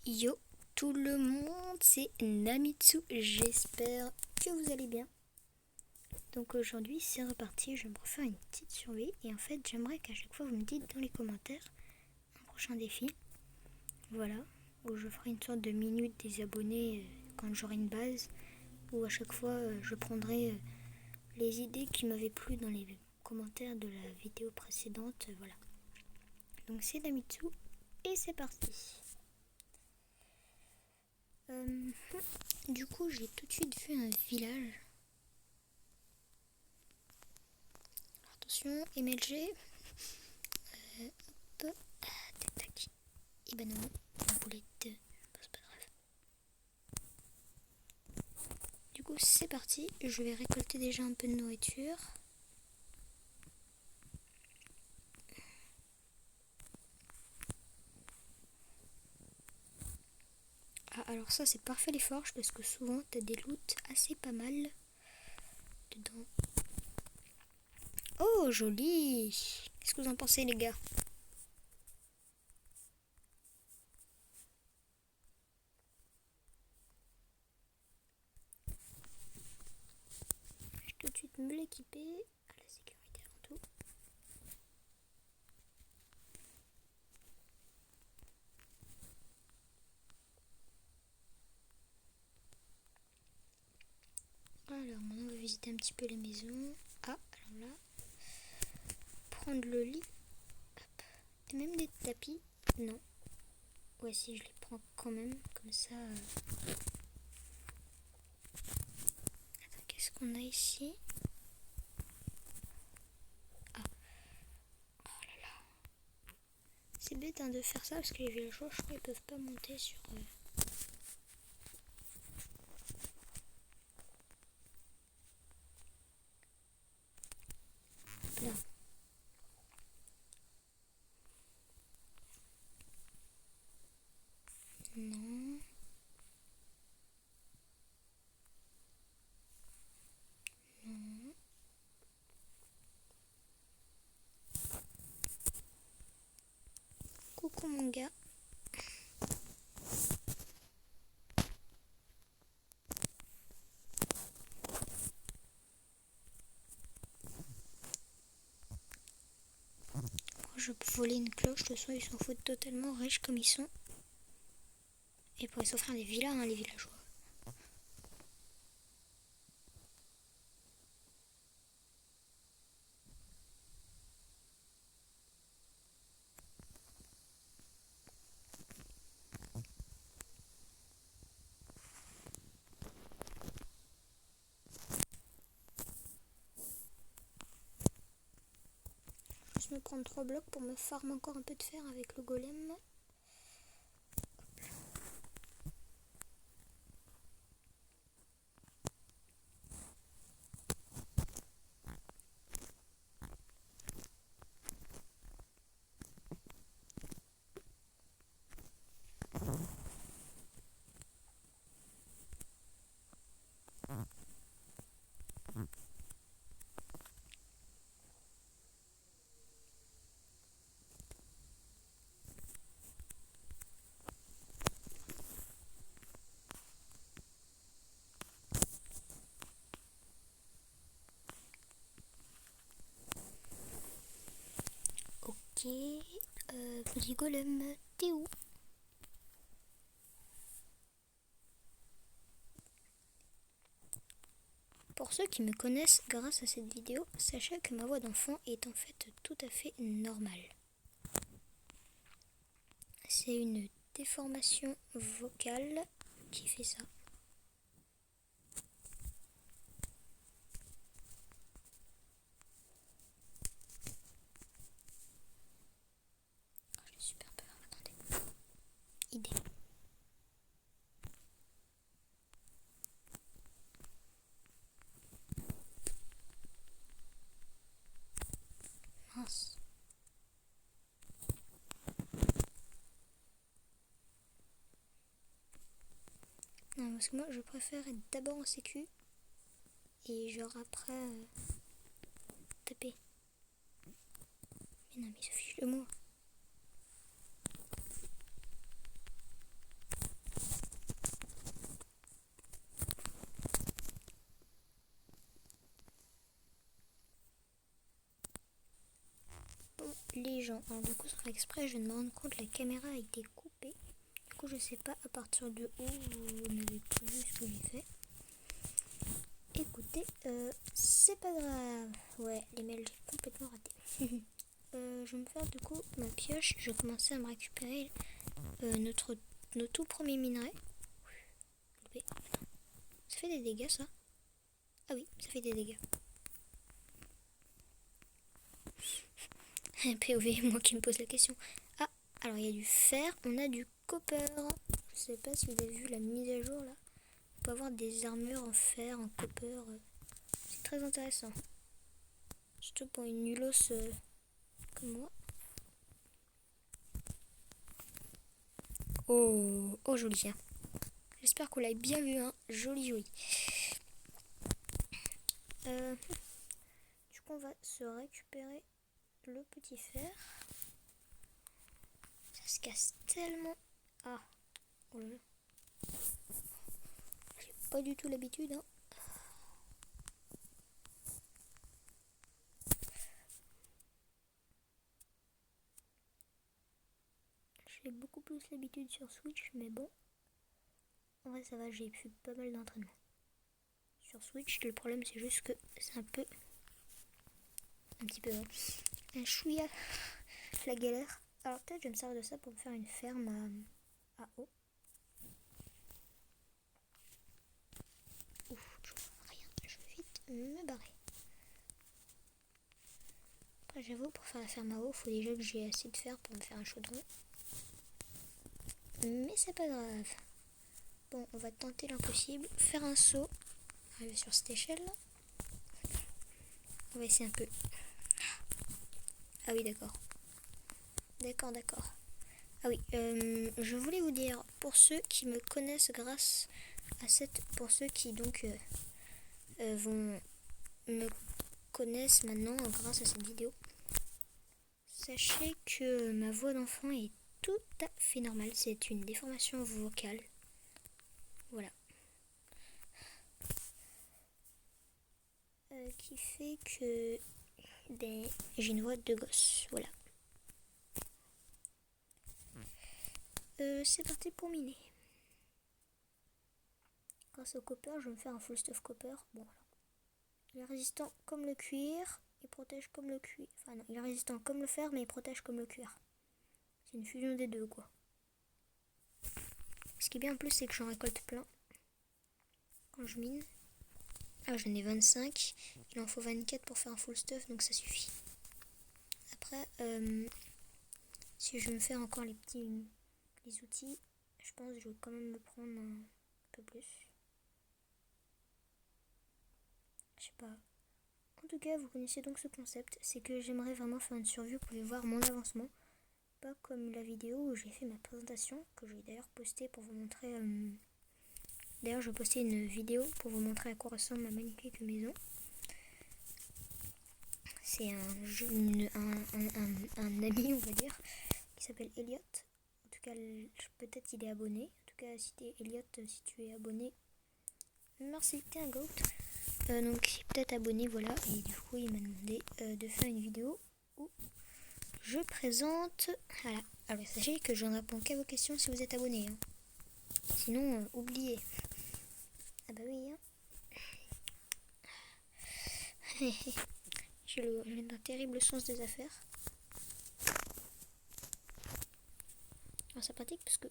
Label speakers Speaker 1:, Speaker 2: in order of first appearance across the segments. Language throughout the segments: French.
Speaker 1: Yo tout le monde, c'est Namitsu, j'espère que vous allez bien. Donc aujourd'hui c'est reparti, je vais me refaire une petite survie et en fait j'aimerais qu'à chaque fois vous me dites dans les commentaires un prochain défi. Voilà, où je ferai une sorte de minute des abonnés quand j'aurai une base, où à chaque fois je prendrai les idées qui m'avaient plu dans les commentaires de la vidéo précédente, voilà. Donc c'est Namitsu et c'est parti. Du coup, j'ai tout de suite vu un village. Attention, MLG. Hop. Tac tac. Et ben non, une boulette. Bon, c'est pas grave. Du coup, c'est parti. Je vais récolter déjà un peu de nourriture. Ah, alors ça, c'est parfait les forges parce que souvent, t'as des loots assez pas mal dedans. Oh, joli! Qu'est-ce que vous en pensez, les gars? Je vais tout de suite me l'équiper. À la sécurité avant tout. Alors maintenant on va visiter un petit peu la maison. Ah, alors là, prendre le lit. Hop. Et même des tapis. Non. Ouais, si je les prends quand même, comme ça. Attends, qu'est-ce qu'on a ici? Ah, oh là là. C'est bête hein, de faire ça parce que les villageois, je crois, ils peuvent pas monter sur. Là. Non. Non. Coucou mon gars. Je peux voler une cloche, de toute façon ils s'en foutent totalement, riches comme ils sont. Et ils pourraient s'offrir des villas, hein, les villageois. Je vais juste me prendre 3 blocs pour me farmer encore un peu de fer avec le golem. Ok, petit golem, t'es où? Pour ceux qui me connaissent grâce à cette vidéo, sachez que ma voix d'enfant est en fait tout à fait normale. C'est une déformation vocale qui fait ça. Oh, j'ai super peur, attendez. Idée. Mince. Non, parce que moi je préfère être d'abord en sécu et genre après taper. Mais non, mais il se fiche de moi. gens. Alors du coup, sans faire exprès, je viens de me rendre compte que la caméra a été coupée. Du coup, je sais pas à partir de où vous n'avez plus vu ce que j'ai fait. Écoutez, c'est pas grave. Ouais, les mails, j'ai complètement raté. Je vais me faire du coup ma pioche. Je vais commencer à me récupérer nos tout premiers minerais. Ça fait des dégâts, ça? Ah oui, ça fait des dégâts. POV, moi qui me pose la question. Ah, alors il y a du fer, on a du copper. Je sais pas si vous avez vu la mise à jour là. On peut avoir des armures en fer, en copper. C'est très intéressant. Surtout pour une nulos comme moi. Oh joli hein. J'espère qu'on l'a bien vu hein. Joli. Du coup on va se récupérer le petit fer. Ça se casse tellement. Ah, oh là là. J'ai pas du tout l'habitude hein. J'ai beaucoup plus l'habitude sur Switch, mais bon. En vrai ça va, j'ai fait pas mal d'entraînement. Sur Switch, le problème c'est juste que c'est un petit peu un chouïa la galère. Alors peut-être je vais me servir de ça pour me faire une ferme à eau. Ouf, je vois rien, je vais vite me barrer. Après j'avoue, pour faire la ferme à eau, il faut déjà que j'ai assez de fer pour me faire un chaudron. Mais c'est pas grave. Bon, on va tenter l'impossible. Faire un saut. Arriver sur cette échelle là. On va essayer un peu. Ah oui, d'accord. D'accord. Ah oui, je voulais vous dire, pour ceux qui me connaissent grâce à pour ceux qui donc vont me connaissent maintenant grâce à cette vidéo, sachez que ma voix d'enfant est tout à fait normale. C'est une déformation vocale. Voilà. Qui fait que j'ai une voix de gosse. Voilà. C'est parti pour miner. Grâce au copper, je vais me faire un full stuff copper. Bon, alors. Il est résistant comme le cuir. Il protège comme le cuir. Enfin non, il est résistant comme le fer, mais il protège comme le cuir. C'est une fusion des deux, quoi. Ce qui est bien en plus, c'est que j'en récolte plein. Quand je mine. Ah, j'en ai 25. Il en faut 24 pour faire un full stuff, donc ça suffit. Après, si je veux me faire encore les outils, je pense que je vais quand même me prendre un peu plus. Je sais pas. En tout cas, vous connaissez donc ce concept, c'est que j'aimerais vraiment faire une survie, vous pouvez voir mon avancement. Pas comme la vidéo où j'ai fait ma présentation, que j'ai d'ailleurs postée pour vous montrer. D'ailleurs, je vais poster une vidéo pour vous montrer à quoi ressemble ma magnifique maison. C'est un ami, on va dire, qui s'appelle Elliot. En tout cas, peut-être il est abonné. En tout cas, si t'es Elliot, si tu es abonné, merci, t'es un goat. Donc, il est peut-être abonné, voilà. Et du coup, il m'a demandé de faire une vidéo où je présente. Voilà. Alors, sachez que je ne réponds qu'à vos questions si vous êtes abonné. Hein. Sinon, oubliez. Ah bah oui, hein. J'ai un terrible sens des affaires. Alors c'est pratique parce que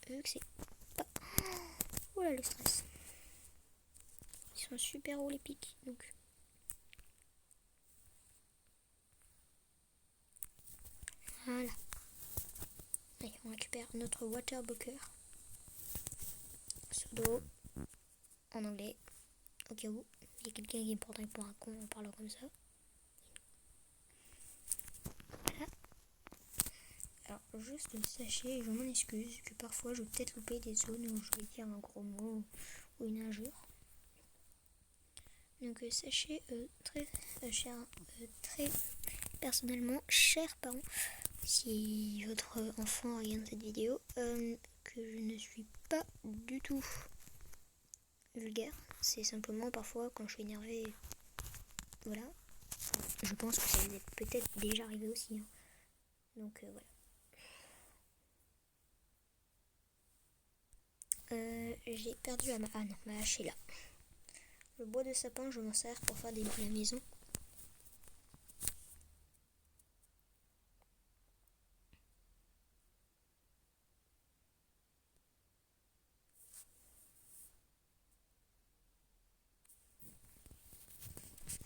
Speaker 1: vu que c'est pas... Oh là le stress. Ils sont super hauts les pics donc. Voilà. Allez, on récupère notre water bunker. Pseudo en anglais. Au cas où il y a quelqu'un qui me prendrait pour un con en parlant comme ça. Voilà. Alors juste sachez, je m'en excuse, que parfois je vais peut-être louper des zones où je vais dire un gros mot ou une injure. Donc sachez très personnellement, chers parents, si votre enfant regarde cette vidéo, que je ne suis pas du tout vulgaire. C'est simplement parfois quand je suis énervée, voilà. Je pense que ça vous est peut-être déjà arrivé aussi. Hein. Donc voilà. J'ai perdu la ah non, ma hache est là. Le bois de sapin, je m'en sers pour faire des meubles à la maison.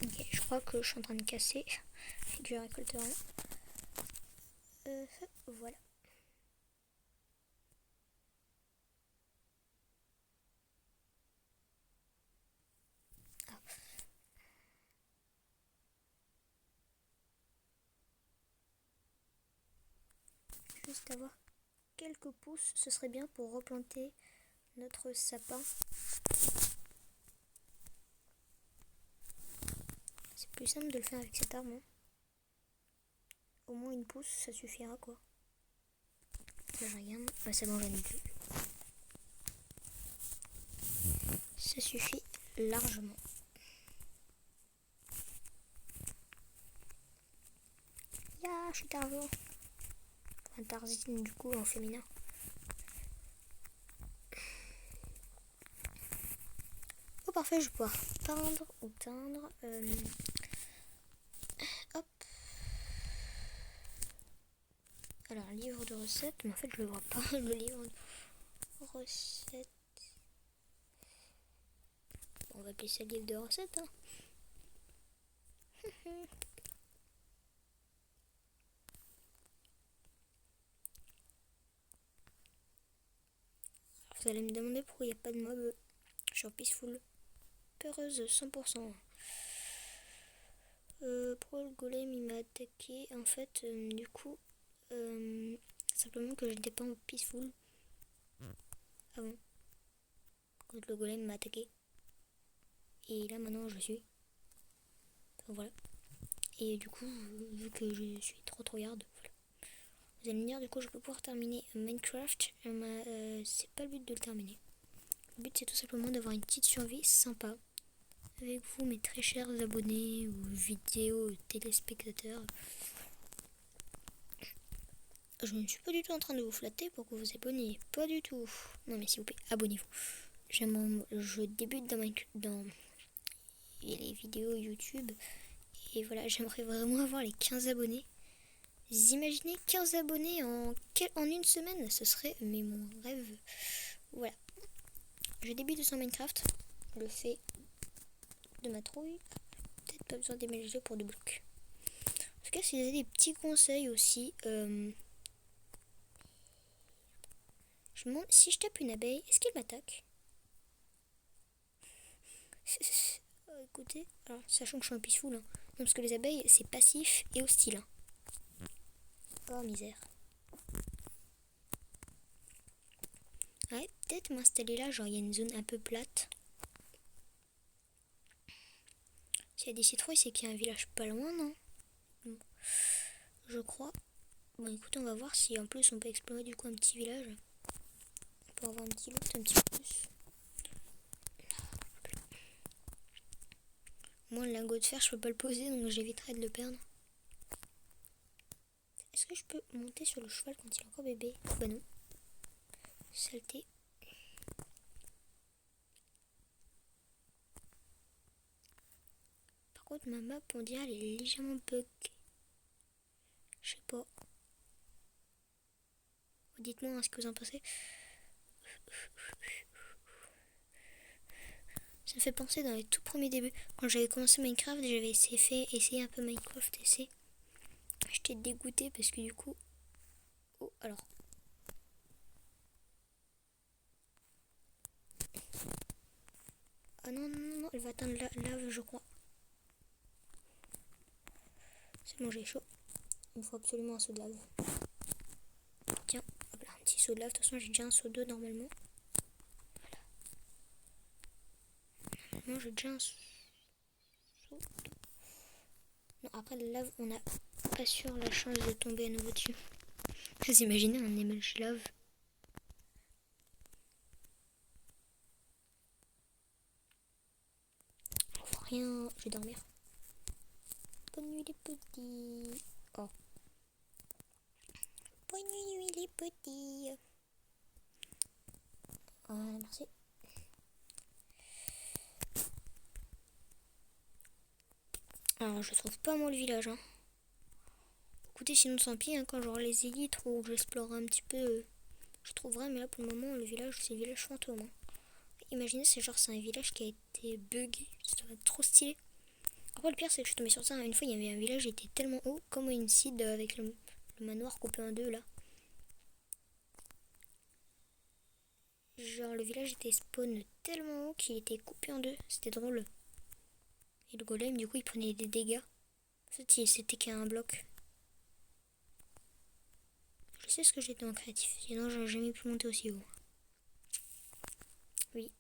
Speaker 1: Ok, je crois que je suis en train de casser et que je récolte rien. Voilà. Ah. Juste avoir quelques pousses, ce serait bien pour replanter notre sapin. C'est plus simple de le faire avec cet arbre. Hein. Au moins une pousse, ça suffira quoi. Là, je regarde. Ah, c'est bon, j'en ai plus. Ça suffit largement. Ya, je suis Tarzan. Un Tarzine du coup en féminin. Oh parfait, je vais pouvoir peindre ou teindre. Hop. Alors, livre de recettes, mais en fait je le vois pas, le livre de recettes. On va appeler ça livre de recettes. Hein. Vous allez me demander pourquoi il n'y a pas de mob sur Peaceful. Peureuse 100%. Pourquoi le golem il m'a attaqué? En fait, du coup, simplement que je n'étais pas en Peaceful avant. Quand le golem m'a attaqué. Et là maintenant je suis. Enfin, voilà. Et du coup, vu que je suis trop hard, voilà. Vous allez me dire, du coup, je peux pouvoir terminer Minecraft. C'est pas le but de le terminer. Le but, c'est tout simplement d'avoir une petite survie sympa avec vous, mes très chers abonnés ou vidéo téléspectateurs. Je ne suis pas du tout en train de vous flatter pour que vous vous abonniez. Pas du tout. Non, mais s'il vous plaît, abonnez-vous. Je débute dans les vidéos YouTube. Et voilà, j'aimerais vraiment avoir les 15 abonnés. Vous imaginez 15 abonnés en une semaine? Ce serait mais mon rêve. Voilà. Je débute sur Minecraft. Je le fais de ma trouille. Peut-être pas besoin d'émerger pour des blocs. En tout cas, si vous avez des petits conseils aussi, je me demande si je tape une abeille, est-ce qu'elle m'attaque? Écoutez, alors, sachant que je suis un peaceful, hein. Non, parce que les abeilles, c'est passif et hostile. Hein. Oh, misère. Ouais, peut-être m'installer là, genre il y a une zone un peu plate. S'il y a des citrouilles, c'est qu'il y a un village pas loin, non? Je crois. Bon, écoute, on va voir si en plus on peut explorer du coup un petit village. Pour avoir un petit loot, un petit peu plus. Moi, le lingot de fer, je peux pas le poser, donc j'éviterai de le perdre. Est-ce que je peux monter sur le cheval quand il est encore bébé? Bah non. Saleté. Par contre, ma map, on dirait, elle est légèrement bug. Je sais pas. Dites-moi ce que vous en pensez. Ça me fait penser dans les tout premiers débuts. Quand j'avais commencé Minecraft, j'avais essayé un peu Minecraft essai. J'étais dégoûtée parce que du coup... Oh, alors... Ah non, non, non, non, elle va atteindre la lave, je crois. C'est bon, j'ai chaud. Il me faut absolument un seau de lave. Tiens, hop là, un petit seau de lave. De toute façon, j'ai déjà un seau d'eau normalement. Voilà. Normalement, j'ai déjà un seau d'eau. Non, après la lave, on a pas sûr la chance de tomber à nouveau dessus. Vous imaginez un émerge lave? On voit rien, je vais dormir. Bonne nuit les petits. Oh. petit. Merci. Alors, je trouve pas moi le village. Hein. Écoutez, sinon tant pis, hein, quand j'aurai les élytres ou que j'explorerai un petit peu, je trouverai. Mais là, pour le moment, le village, c'est le village fantôme. Hein. Imaginez, c'est un village qui a été buggé. Ça va être trop stylé. Après, le pire, c'est que je suis tombée sur ça. Une fois, il y avait un village qui était tellement haut, comme Inside avec le manoir coupé en deux là. Genre, le village était spawn tellement haut qu'il était coupé en deux. C'était drôle. Et le golem, du coup, il prenait des dégâts. En fait, c'était qu'un bloc. Je sais ce que j'étais en créatif. Sinon, j'aurais jamais pu monter aussi haut. Oui.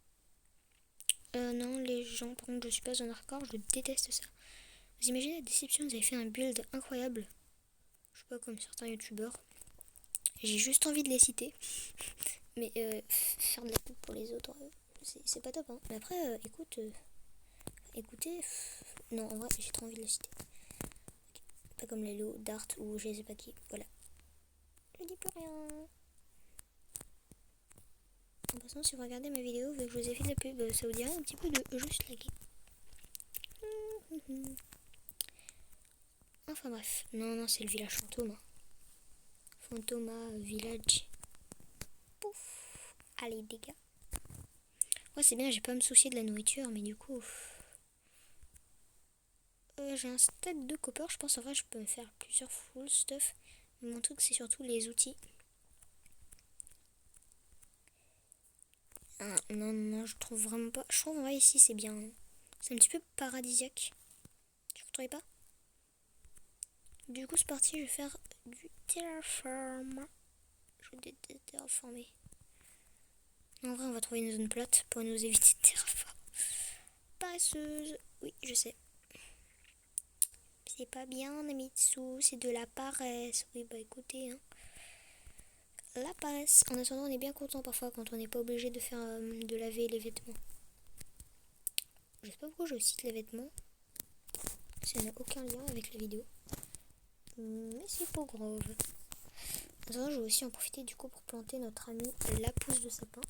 Speaker 1: Non, les gens, par contre, je suis pas en hardcore. Je déteste ça. Vous imaginez la déception, vous avez fait un build incroyable. Je sais pas, comme certains youtubeurs. J'ai juste envie de les citer. Mais faire de la pub pour les autres, c'est pas top. Hein. Mais après, écoutez, non, en vrai, j'ai trop envie de les citer. Pas comme les lots, Dart ou je sais pas qui. Voilà. Je dis plus rien. En passant, si vous regardez ma vidéo, vu que je vous ai fait de la pub, ça vous dirait un petit peu de juste liker. Enfin bref. Non, c'est le village fantôme. Hein. Fantoma Village. Pouf. Allez, dégâts. Ouais, c'est bien, j'ai pas à me soucier de la nourriture, mais du coup... j'ai un stack de copper, je pense en vrai je peux me faire plusieurs full stuff. Mais mon truc c'est surtout les outils. Ah, non, je trouve vraiment pas. Je trouve en vrai ici c'est bien. Hein. C'est un petit peu paradisiaque. Tu ne trouvez pas? Du coup c'est parti, je vais faire du terraform. Je déteste terraformer. En vrai on va trouver une zone plate pour nous éviter de terraform. Paresseuse. Oui, je sais. C'est pas bien, Namitsu, c'est de la paresse. Oui, bah écoutez, hein. La paresse. En attendant, on est bien content parfois quand on n'est pas obligé de faire de laver les vêtements. Je sais pas pourquoi je cite les vêtements. Ça n'a aucun lien avec la vidéo. Mais c'est pas grave. En attendant, je vais aussi en profiter du coup pour planter notre ami la pousse de sapin.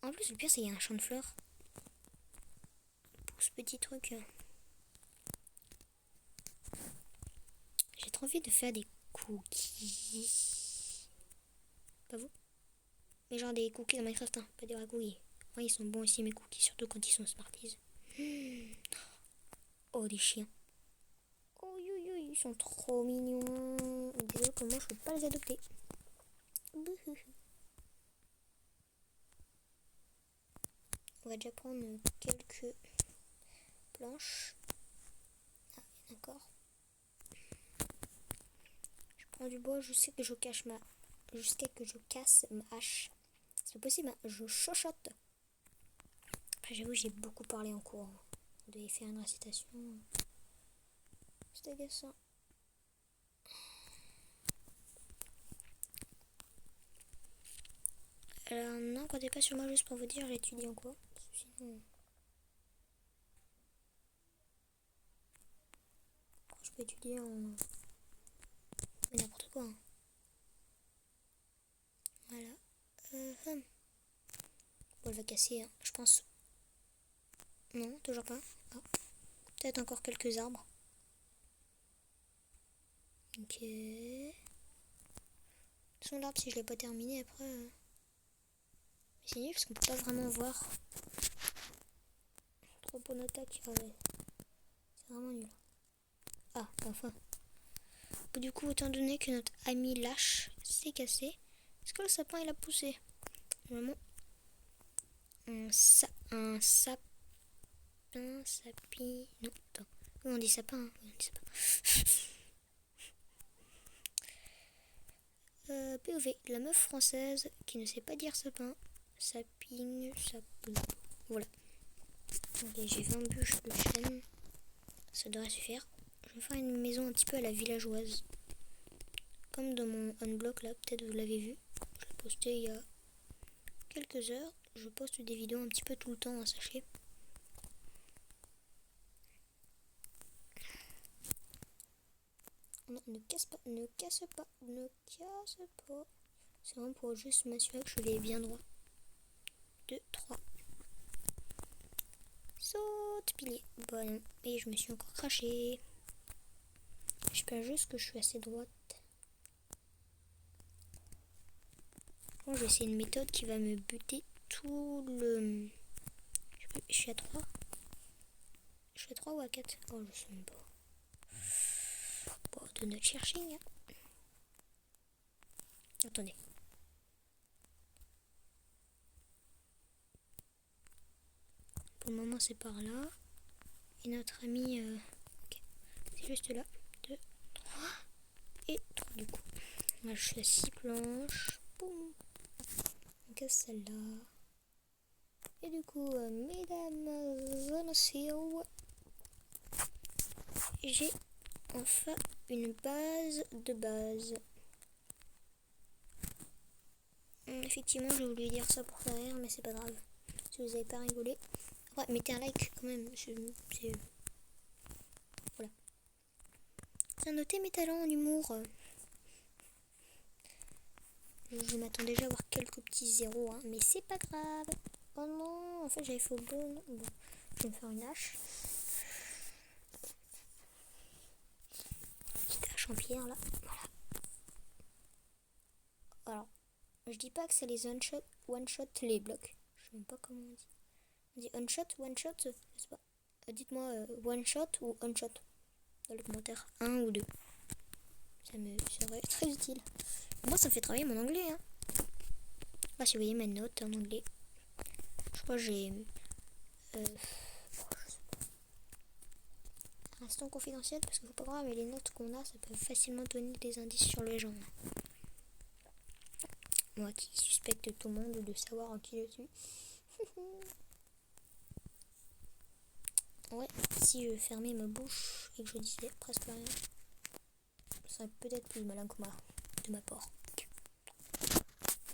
Speaker 1: En plus, le pire, c'est qu'il y a un champ de fleurs. Pour ce petit truc. J'ai trop envie de faire des cookies. Pas vous? Mais genre des cookies dans Minecraft, hein, pas des ragouilles. Ouais, ils sont bons aussi mes cookies, surtout quand ils sont Smarties. Oh, des chiens. Oh, ils sont trop mignons. Désolé, comment je peux pas les adopter. On va déjà prendre quelques planches. Ah, d'accord. Je prends du bois jusqu'à que je casse ma hache. C'est possible, hein, je chochote. Après, j'avoue, j'ai beaucoup parlé en cours. Vous devez faire une récitation. C'est agaçant. Alors, non, comptez pas sur moi juste pour vous dire, j'étudie en quoi. Sinon, je peux étudier en. Mais n'importe quoi. Hein. Voilà. Bon, elle va casser, hein, je pense. Non, toujours pas. Ah. Peut-être encore quelques arbres. Ok. Son l'arbre, si je l'ai pas terminé après. C'est nul parce qu'on peut pas vraiment voir. Trop bonne attaque. Ah ouais. C'est vraiment nul. Ah, enfin. Bon, du coup, étant donné que notre ami lâche s'est cassé, est-ce que le sapin il a poussé? Vraiment. Un sapin. Sapi. Non, attends. Oui, on dit sapin. Hein. Oui, on dit sapin. POV, la meuf française qui ne sait pas dire sapin. Saping, sapin. Voilà. Ok, j'ai 20 bûches de chêne. Ça devrait suffire. Je vais faire une maison un petit peu à la villageoise. Comme dans mon unblock là, peut-être vous l'avez vu. Je l'ai posté il y a quelques heures. Je poste des vidéos un petit peu tout le temps, hein, sachez. Non, ne casse pas, ne casse pas, ne casse pas. C'est vraiment pour juste m'assurer que je vais bien droit. 2, 3. Saute, pilier. Bon, non. Et je me suis encore craché. J'espère juste que je suis assez droite. Bon, je vais essayer une méthode qui va me buter tout le... Je suis à 3. Je suis à 3 ou à 4? Oh, je sais même pas. Bon, de notre cherching. Attendez. Pour le moment, c'est par là. Et notre ami... okay. C'est juste là. 2, 3. Et 3 du coup. Là, je suis à 6 planches. Boum. On casse celle-là. Et du coup, mesdames et j'ai enfin une base de base. Effectivement, j'ai voulu dire ça pour faire rire, mais c'est pas grave. Si vous avez pas rigolé, ouais, mettez un like quand même. Voilà. J'ai noté mes talents en humour. Je m'attends déjà à avoir quelques petits zéros, hein, mais c'est pas grave. Oh non, en fait j'avais fait au bon. Bon, je vais me faire une hache. Petite hache en pierre là. Voilà. Alors, je dis pas que c'est les one shot les blocs. Je sais même pas comment on dit. On dit one shot, je sais pas. Dites-moi one shot ou on shot dans les commentaires. 1 ou 2. Ça me serait très utile. Moi ça me fait travailler mon anglais. Hein. Là, si vous voyez mes notes en anglais. Je crois que j'ai... Restons confidentiels parce qu'il faut pas croire, mais les notes qu'on a, ça peut facilement donner des indices sur les gens. Moi qui suspecte tout le monde de savoir en qui je suis. Ouais, si je fermais ma bouche et que je disais presque rien, ça serait peut-être plus malin que moi, de ma part.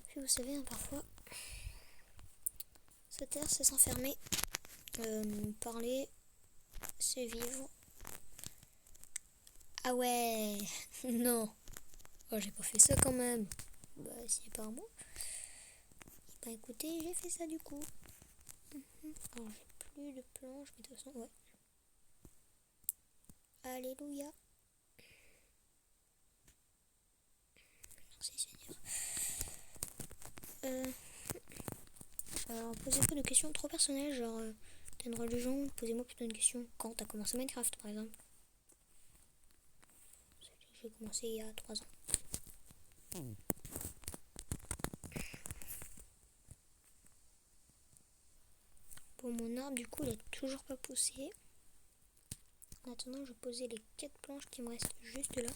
Speaker 1: Puis vous savez, hein, parfois, se taire, c'est s'enfermer. Parler, c'est vivre. Ah ouais, non. Oh, j'ai pas fait ça quand même. Bah, si apparemment. Bah écoutez, j'ai fait ça du coup. Alors, j'ai plus de planches, mais de toute façon, ouais. Alléluia. Merci Seigneur. Alors, posez-vous des questions trop personnelles, genre, t'as une religion, posez-moi plutôt une question. Quand t'as commencé Minecraft, par exemple? J'ai commencé il y a 3 ans. Bon, mon arbre, du coup, il est toujours pas poussé. En attendant, je vais poser les 4 planches qui me restent juste là.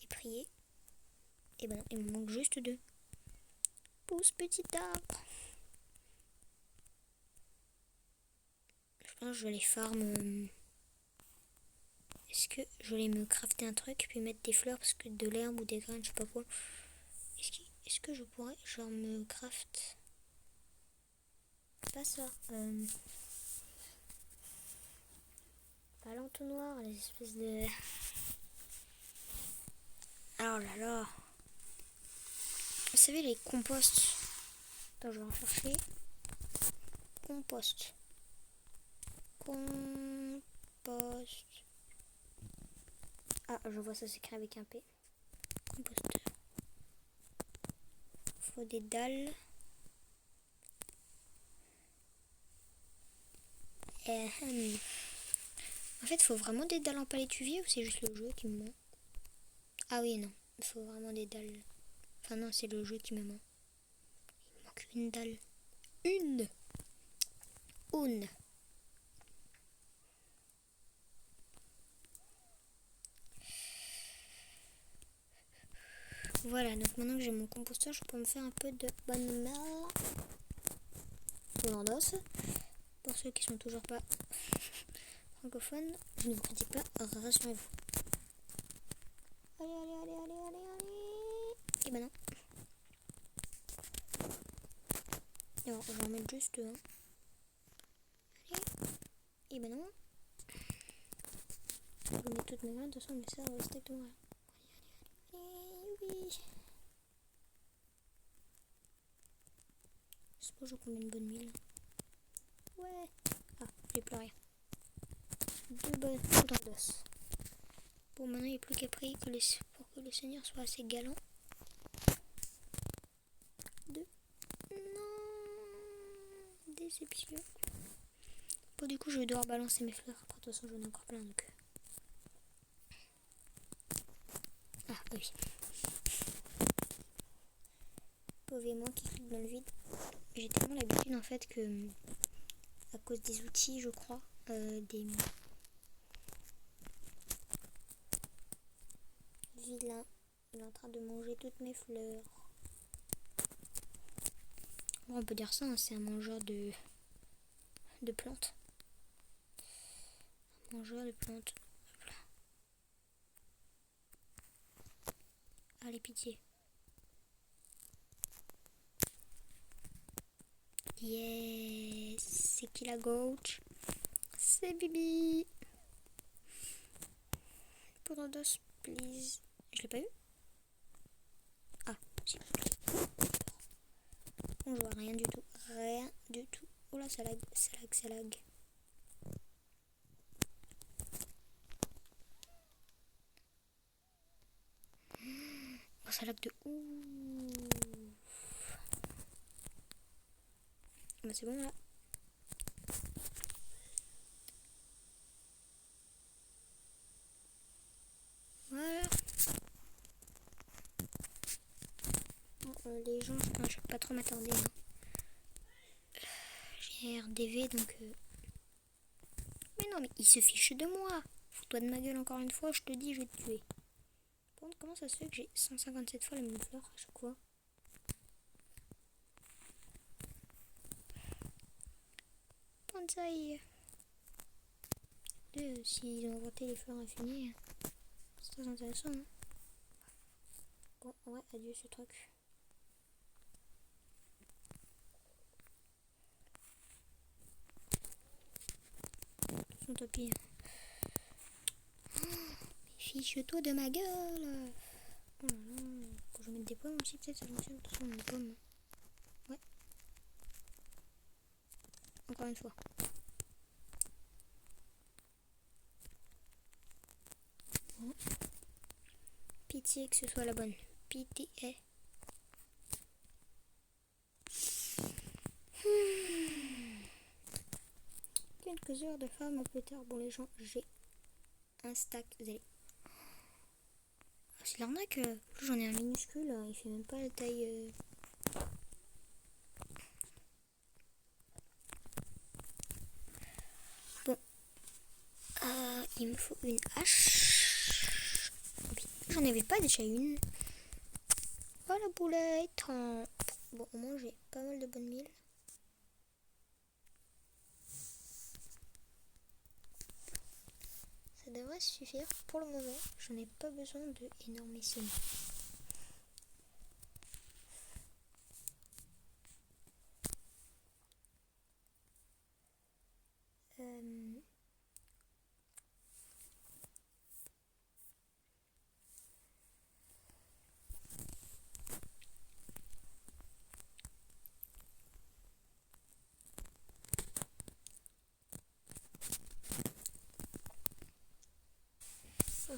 Speaker 1: Et prier. Et ben non, il me manque juste 2. Pousse, petit arbre. Je pense que je vais les farm. Est-ce que je vais me crafter un truc puis mettre des fleurs parce que de l'herbe ou des graines, je sais pas quoi. Est-ce que je pourrais genre me craft pas ça pas l'entonnoir, les espèces de... Oh là là. Vous savez les composts. Attends, je vais en chercher. Compost. Ah, je vois ça s'écrit avec un P. Composteur. Faut des dalles. En fait, il faut vraiment des dalles en palétuvier ou c'est juste le jeu qui me ment? Ah oui, non. Il faut vraiment des dalles. Enfin non, c'est le jeu qui me ment. Il me manque une dalle. Une. Voilà, donc maintenant que j'ai mon composteur, je peux me faire un peu de bonne main. Hollandos. Pour ceux qui sont toujours pas francophones, je ne vous critique pas, rassurez-vous. Allez. Et ben non. Alors, je vais en mettre juste un. Allez. Et ben non. Je vais mettre toutes mes graines, de toute façon, mais ça va strictement rien. Oui. Je suppose qu'on met une bonne mille. Ouais. Ah, j'ai plus rien. 2 bonnes poudres d'os. Bon, maintenant il n'y a plus qu'à prier pour que le Seigneur soit assez galant. 2. Non. Déception. Bon, du coup, je vais devoir balancer mes fleurs. Après, de toute façon, j'en ai encore plein. Donc... Ah, oui. Pauvre moi qui clique dans le vide. J'ai tellement l'habitude en fait que, à cause des outils, je crois, des vilains, il est en train de manger toutes mes fleurs. Bon, on peut dire ça, hein, c'est un mangeur de plantes. Un mangeur de plantes. Hop là. Allez, pitié. Yes, c'est qui la gauche? C'est Bibi. Poudre d'os, please. Je l'ai pas eu? Ah, si. On voit rien du tout. Rien du tout. Oh là, ça lag, ça lag, ça lag. Oh, ça lag de ouf. Bah, c'est bon là. Voilà. Bon, les gens, je vais pas trop m'attarder. Hein. J'ai RDV donc. Mais non, mais il se fiche de moi. Fous-toi de ma gueule encore une fois, je te dis, je vais te tuer. Bon, comment ça se fait que j'ai 157 fois la même fleur à chaque fois? Bonsaï. S'ils ont inventé les fleurs infinies, c'est très intéressant. Hein. Bon, ouais, adieu ce truc. Son tapis. Oh, fiche-toi de ma gueule. Oh là là. Faut que je mette des pommes aussi, peut-être ça fonctionne. De toute façon, des pommes. Ouais. Encore une fois. Bon. Pitié que ce soit la bonne. Pitié. Quelques heures de femme plus tard. Bon, les gens, j'ai un stack. Vous allez. C'est l'arnaque. J'en ai un minuscule. Il fait même pas la taille. Bon. Il me faut une hache. J'en avais pas déjà une. Oh la boulette. Bon, au moins j'ai pas mal de bonnes milles. Ça devrait suffire pour le moment. J'en ai pas besoin de énormissime.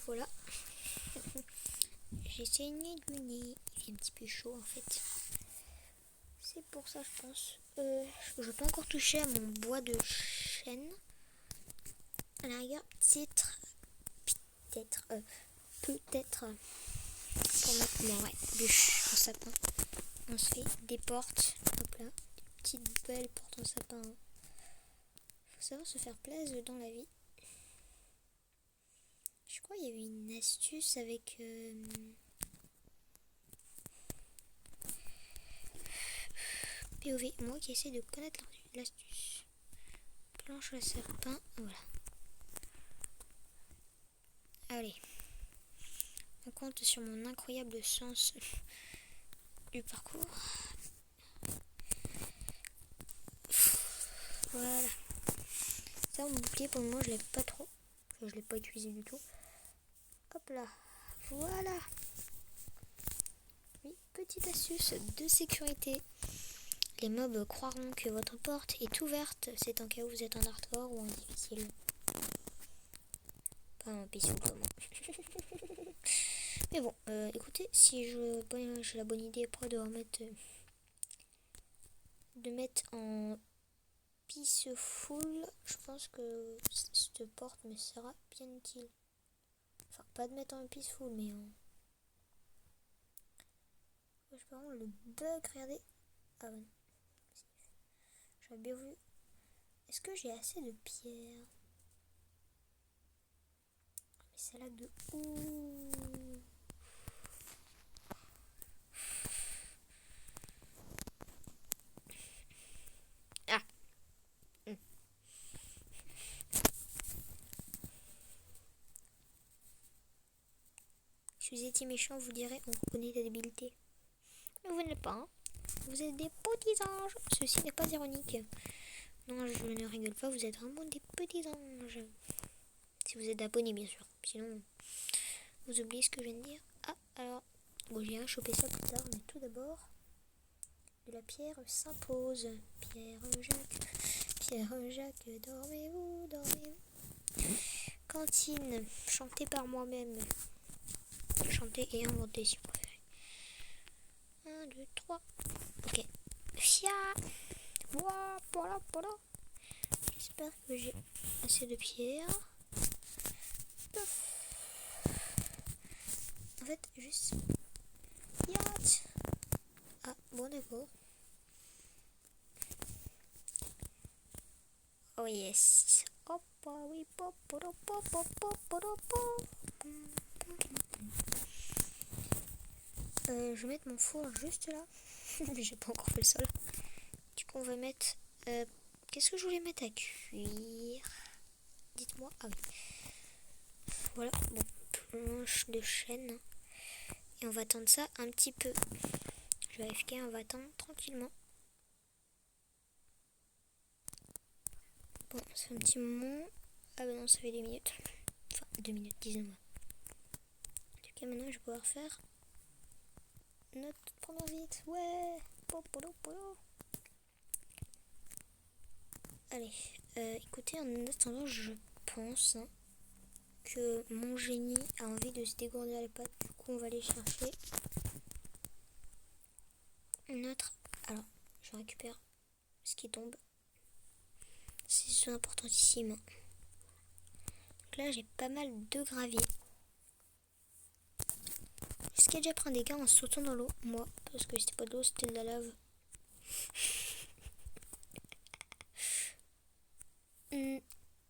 Speaker 1: Voilà. J'ai saigné du nez. Il fait un petit peu chaud en fait. C'est pour ça je pense. Je peux pas encore toucher à mon bois de chêne. À la rigueur, peut-être pour mettre bûche en sapin. On se fait des portes. Hop là. Des petites belles portes en sapin. Faut savoir se faire plaisir dans la vie. Je crois qu'il y avait une astuce avec POV, moi qui essaie de connaître l'astuce. Planche à sapin, voilà. Allez. On compte sur mon incroyable sens du parcours. Voilà. Ça, mon bouclier pour le moment, je l'ai pas trop. Je ne l'ai pas utilisé du tout. Hop là. Voilà. Oui, petite astuce de sécurité. Les mobs croiront que votre porte est ouverte. C'est en cas où vous êtes en hardcore ou en difficile. Pas en peaceful comme moi. Mais bon, écoutez, si j'ai la bonne idée après de mettre en peaceful, je pense que cette porte me sera bien utile. Enfin, pas de mettre en peaceful, mais en... Je sais pas, le bug, regardez. Ah ouais. J'aurais bien voulu. Est-ce que j'ai assez de pierres? Mais ça lag de ouf. Ah. Si vous étiez méchant, vous direz on reconnaît ta débilité. Mais vous n'êtes pas, hein. Vous êtes des petits anges. Ceci n'est pas ironique. Non, je ne rigole pas, vous êtes vraiment des petits anges. Si vous êtes abonné, bien sûr. Sinon, vous oubliez ce que je viens de dire. Ah, alors, bon, j'irai choper ça plus tard, mais tout d'abord, de la pierre s'impose. Pierre-Jacques, dormez-vous, dormez-vous. Cantine, chantée par moi-même. Chantée et inventée, si vous préférez. 1, 2, 3. Ok. Fia. Voilà. J'espère que j'ai assez de pierres. En fait, juste... Yacht. Ah, bon d'accord. Oh yes. Hop, oui, pop. Je vais mettre mon four juste là. J'ai pas encore fait le sol. Du coup, on va mettre... qu'est-ce que je voulais mettre à cuire? Dites-moi. Ah oui. Voilà, bon, planche de chêne. Et on va attendre ça un petit peu. Je vais AFK, on va attendre tranquillement. Bon, ça fait un petit moment. Ah bah non, ça fait 2 minutes. Enfin, 2 minutes, disons-moi. En tout cas, maintenant, je vais pouvoir faire notre première visite. Ouais. Allez, écoutez, en attendant, je pense que mon génie a envie de se dégourdir les pattes. Du coup, on va aller chercher notre... Alors, je récupère ce qui tombe. C'est importantissime. Donc là, j'ai pas mal de gravier. Est-ce qu'il a déjà pris un dégât en sautant dans l'eau? Moi, parce que c'était pas de l'eau, c'était de la lave.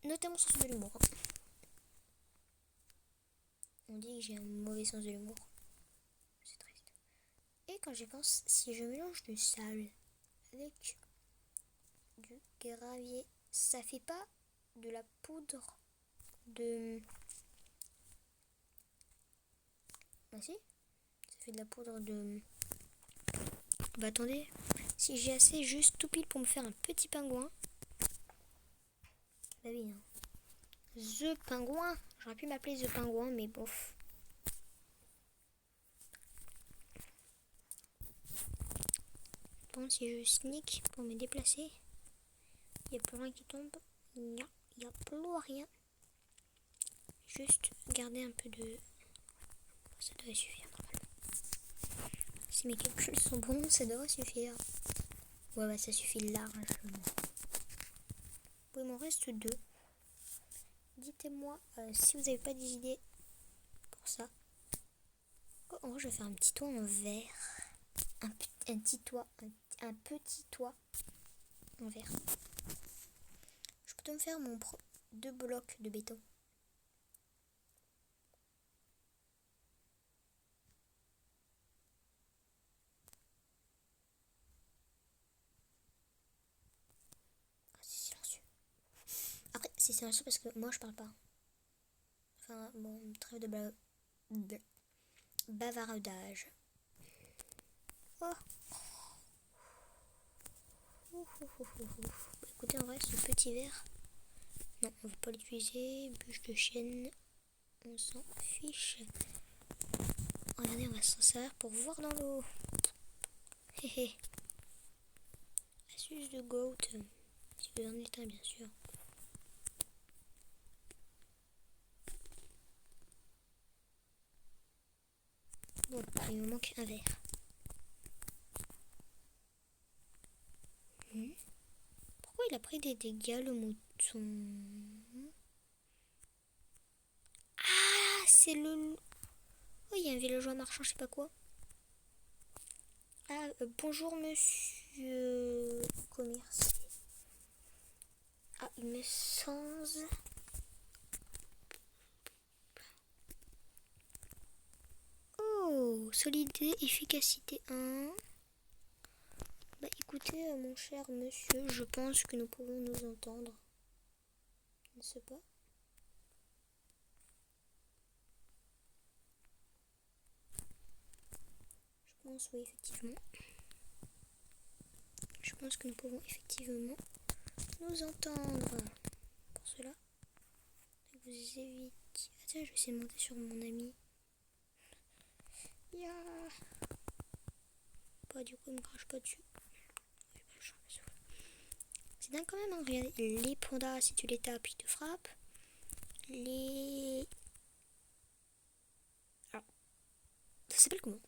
Speaker 1: Notez mon sens de l'humour. On dit que j'ai un mauvais sens de l'humour. C'est triste. Et quand j'y pense, si je mélange du sable avec du gravier, ça fait pas de la poudre de... Ah si, ça fait de la poudre de... Bah attendez, si j'ai assez juste tout pile pour me faire un petit pingouin. Bah oui, hein. The Pingouin. J'aurais pu m'appeler The Pingouin, mais bof. Bon, si je sneak pour me déplacer, il n'y a plus rien qui tombe. Il n'y a plus rien. Juste garder un peu de... Ça devrait suffire normalement. Si mes calculs sont bons, ça devrait suffire. Ouais, bah ça suffit largement. Bon, il m'en reste 2. Dites-moi si vous n'avez pas des idées pour ça. Oh, en vrai, je vais faire un petit toit en verre. Un petit toit. Un petit toit en verre. Je peux me faire mon 2 blocs de béton. C'est silencieux. Après, c'est silencieux parce que moi je parle pas. Enfin, bon, trêve de bavardage. Oh. Bah, écoutez, en vrai, ce petit verre, Non, on va pas l'utiliser. Bûche de chêne. On s'en fiche. Regardez, on va s'en servir pour voir dans l'eau. Héhé. Astuce de goat. Si vous en êtes un, bien sûr. Bon, il me manque un verre. Pourquoi il a pris des dégâts, le mouton? Ah, c'est le... Oh, il y a un villageois marchand, je sais pas quoi. Ah, bonjour monsieur commercier. Ah, il me semble... Oh, solidité, efficacité 1. Bah écoutez, mon cher monsieur, je pense que nous pouvons nous entendre. N'est-ce pas? Je pense, oui, effectivement. Je pense que nous pouvons effectivement nous entendre. Pour cela, vous évitez... Ah tiens, je vais essayer de monter sur mon ami. Yeah. Bah du coup, il me crache pas dessus. C'est dingue quand même, hein. Regardez, les pandas, si tu les tapes, ils te frappent. Les... Alors, ça s'appelle comment?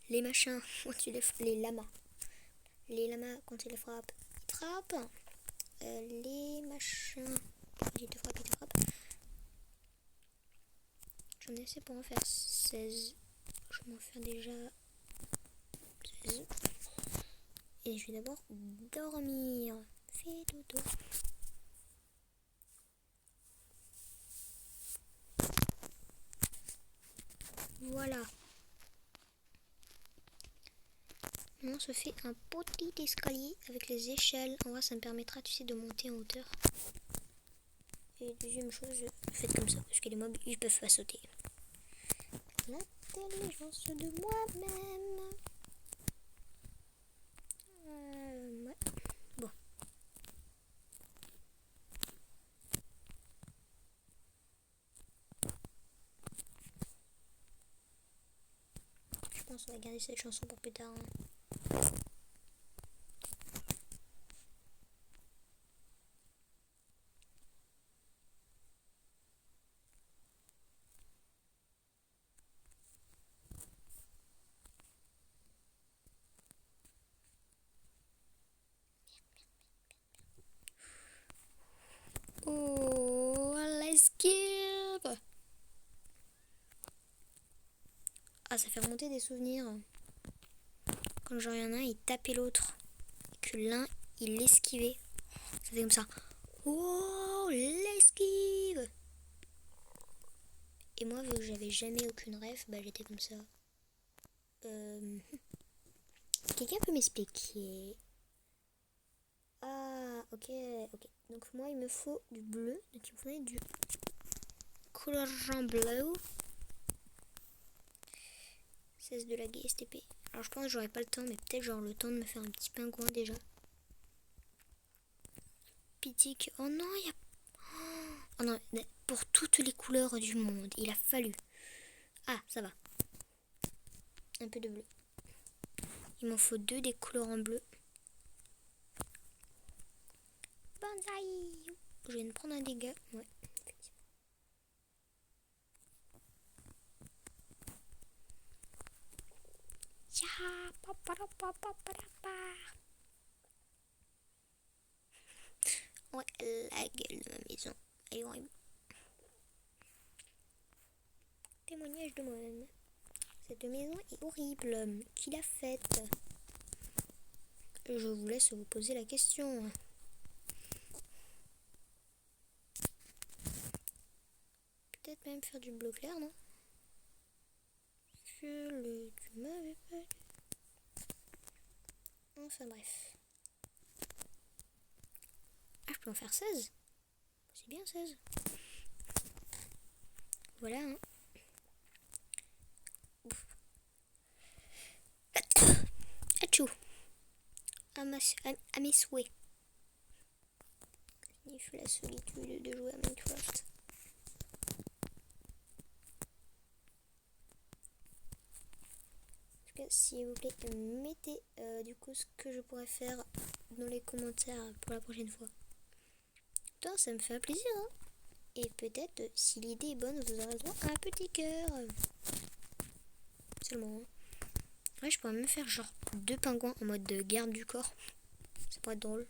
Speaker 1: Les machins, quand tu les lamas. Les lamas, quand tu les frappes, ils te frappent. Les machins, quand ils te frappent, ils te frappent. J'en ai assez pour en faire 16. Je vais m'en faire déjà 16. Et je vais d'abord dormir. Fais dodo. Voilà. On se fait un petit escalier avec les échelles. En vrai, ça me permettra, tu sais, de monter en hauteur. Et deuxième chose, faites comme ça, parce que les mobs, ils peuvent pas sauter. L'intelligence de moi-même. Ouais. Bon. Je pense qu'on va garder cette chanson pour plus tard. Hein. Oh, l'esquive. Ah, ça fait remonter des souvenirs. Quand genre il y en a un, il tapait l'autre. Et que l'un, il l'esquivait. Ça fait comme ça. Oh, l'esquive. Et moi, vu que j'avais jamais aucune ref, bah j'étais comme ça. Quelqu'un peut m'expliquer? Ah, ok, ok. Donc moi, il me faut du bleu. Donc il me faudrait du colorant bleu. 16 de la GSTP. Alors je pense que j'aurai pas le temps, mais peut-être genre le temps de me faire un petit pingouin déjà. Pitique. Oh non, il y a... Oh non, pour toutes les couleurs du monde, il a fallu. Ah, ça va. Un peu de bleu. Il m'en faut 2 des couleurs en bleu. Banzai. Je viens de prendre un dégât. Ouais, effectivement. Ouais, la gueule de ma maison. Elle est horrible. Témoignage de moi-même. Cette maison est horrible. Qui l'a faite? Je vous laisse vous poser la question. Peut-être même faire du bleu clair, non? Tu m'avais pas dit. Enfin bref. Ah, je peux en faire 16. C'est bien 16. Voilà, hein. Atchou. À mes souhaits. kiffe la solitude de jouer à Minecraft. En tout cas, s'il vous plaît, mettez du coup ce que je pourrais faire dans les commentaires pour la prochaine fois. Putain, ça me fait un plaisir, hein. Et peut-être, si l'idée est bonne, vous aurez droit à un petit cœur. Seulement. Ouais, je pourrais même faire genre 2 pingouins en mode de garde du corps. Ça pourrait être drôle.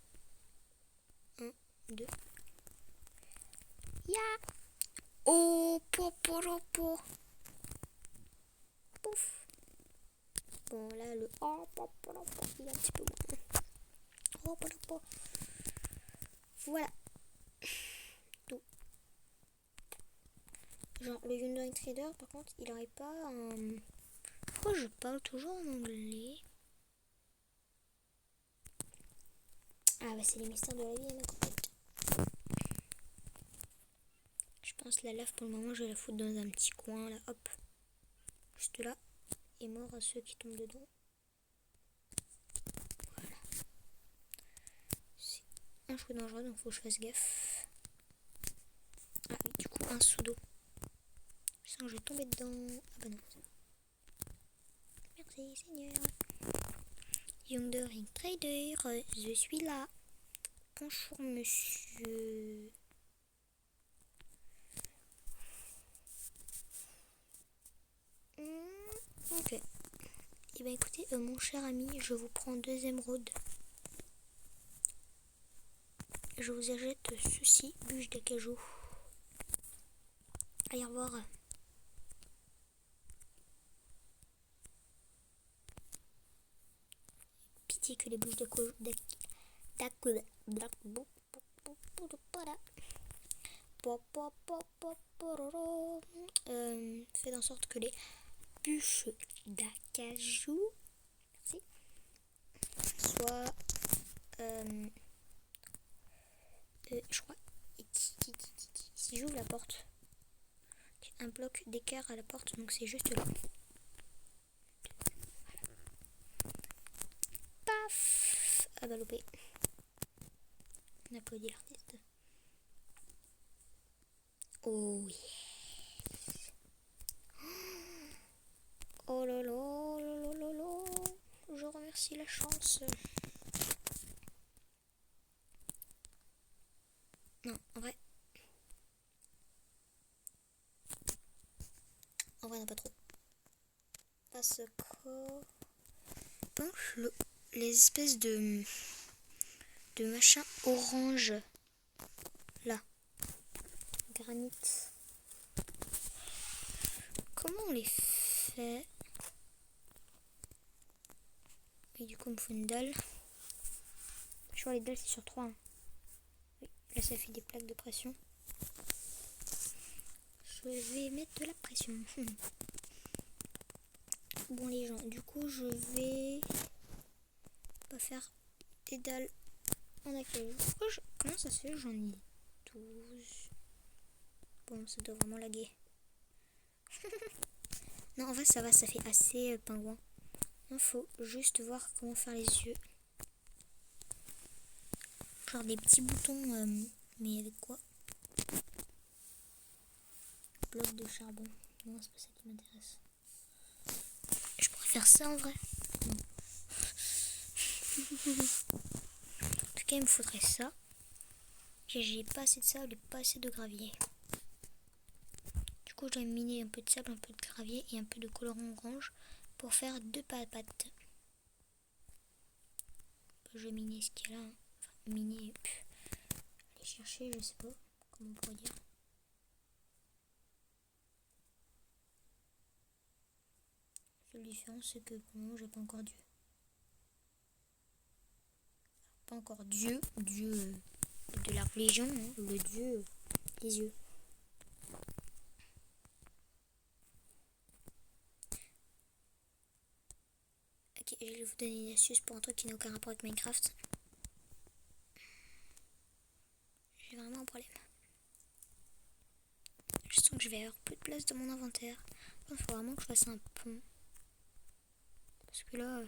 Speaker 1: 1, 2. Ya. Oh, poporopo. Pouf. Bon, là, le oh, poporopo, il est un petit peu moins. Oh, poporopo. Voilà. Tout. Genre, le Yundering Trader, par contre, il aurait pas un... Pourquoi je parle toujours en anglais? Ah bah c'est les mystères de la vie, ma coupette. Je pense la lave pour le moment je vais la foutre dans un petit coin là, hop. Juste là. Et mort à ceux qui tombent dedans. Voilà. C'est un chou dangereux donc faut que je fasse gaffe. Ah oui, du coup un sous d'eau. Je sens que je vais tomber dedans. Ah bah non. Merci Seigneur. Yundering Trader, je suis là. Bonjour monsieur. Ok. Et bah écoutez, mon cher ami, je vous prends 2 émeraudes. Je vous achète ceci, bûche d'acajou. Allez, au revoir. Pitié que les bûches d'acajou... Faites en sorte que les bûches d'acajou soient je crois si j'ouvre la porte un bloc d'écart à la porte donc c'est juste là. Paf. Ah bah loupé. On applaudit l'artiste. Oh yes. Oh là là, oh là là là. Je remercie la chance. Non, en vrai. En vrai, non, pas trop. Parce que... Bon, les espèces de machin orange. Là. Granit. Comment on les fait? Et du coup, il me faut une dalle. Je vois les dalles, c'est sur 3. Hein. Oui, là, ça fait des plaques de pression. Je vais mettre de la pression. Bon, les gens, du coup, je vais pas faire des dalles en accueil. Comment ça se fait? J'en ai 12. Bon, ça doit vraiment laguer. Non, en vrai, ça va, ça fait assez pingouin. Il faut juste voir comment faire les yeux. Genre des petits boutons, mais avec quoi? Bloc de charbon. Non, c'est pas ça qui m'intéresse. Je pourrais faire ça en vrai. Non. En tout cas, il me faudrait ça. J'ai pas assez de sable et pas assez de gravier. Du coup, je dois miner un peu de sable, un peu de gravier et un peu de colorant orange pour faire 2 papates. Je vais miner ce qu'il y a là. Hein. Enfin, miner. Aller chercher, je sais pas comment on pourrait dire. La seule différence, c'est que pour le moment, j'ai pas encore Dieu. Pas encore Dieu de la religion, hein, le Dieu des yeux. Ok, je vais vous donner une astuce pour un truc qui n'a aucun rapport avec Minecraft. J'ai vraiment un problème. Je sens que je vais avoir plus de place dans mon inventaire. Il faut vraiment que je fasse un pont. Parce que là,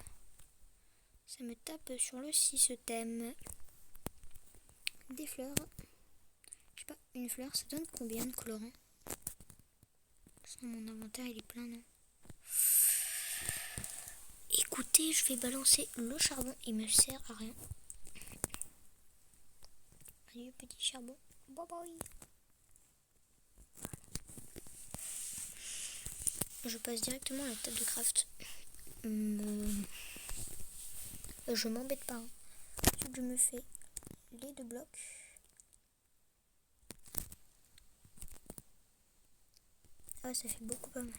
Speaker 1: ça me tape sur le système. Des fleurs. Je sais pas, une fleur, ça donne combien de colorants? Mon inventaire il est plein, non? Écoutez, je vais balancer le charbon, il me sert à rien. Allez, petit charbon, bye bye. Je passe directement à la table de craft. Je m'embête pas. Ensuite, je me fais les 2 blocs. Ah, ça fait beaucoup pas mal.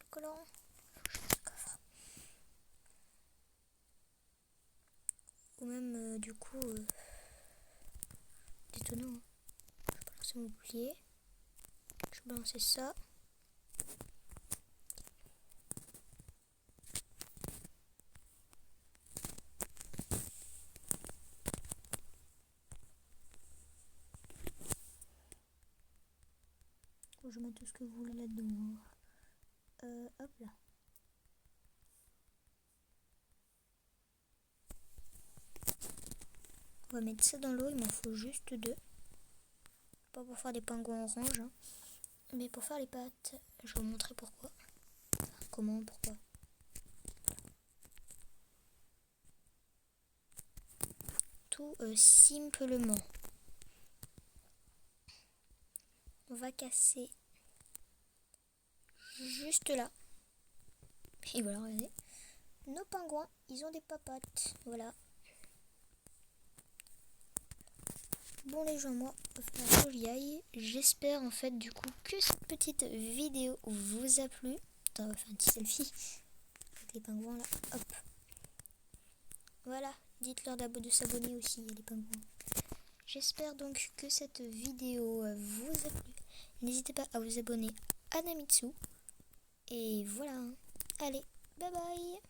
Speaker 1: Le colorant. Ou même, du coup, des tonneaux. Hein. Je vais balancer mon bouclier. Je vais balancer ça. Je mets tout ce que vous voulez là-dedans. Hop là. On va mettre ça dans l'eau, il m'en faut juste 2. Pas pour faire des pingouins orange, hein, mais pour faire les pâtes. Je vais vous montrer pourquoi. Comment, pourquoi. Tout simplement. On va casser juste là. Et voilà, regardez. Nos pingouins, ils ont des papates. Voilà. Bon les gens, moi, il va falloir que j'y aille. J'espère en fait du coup que cette petite vidéo vous a plu. Attends, on va faire un petit selfie avec les pingouins là. Hop. Voilà, dites-leur de s'abonner aussi, les pingouins. J'espère donc que cette vidéo vous a plu. N'hésitez pas à vous abonner à Namitsu. Et voilà. Allez, bye bye.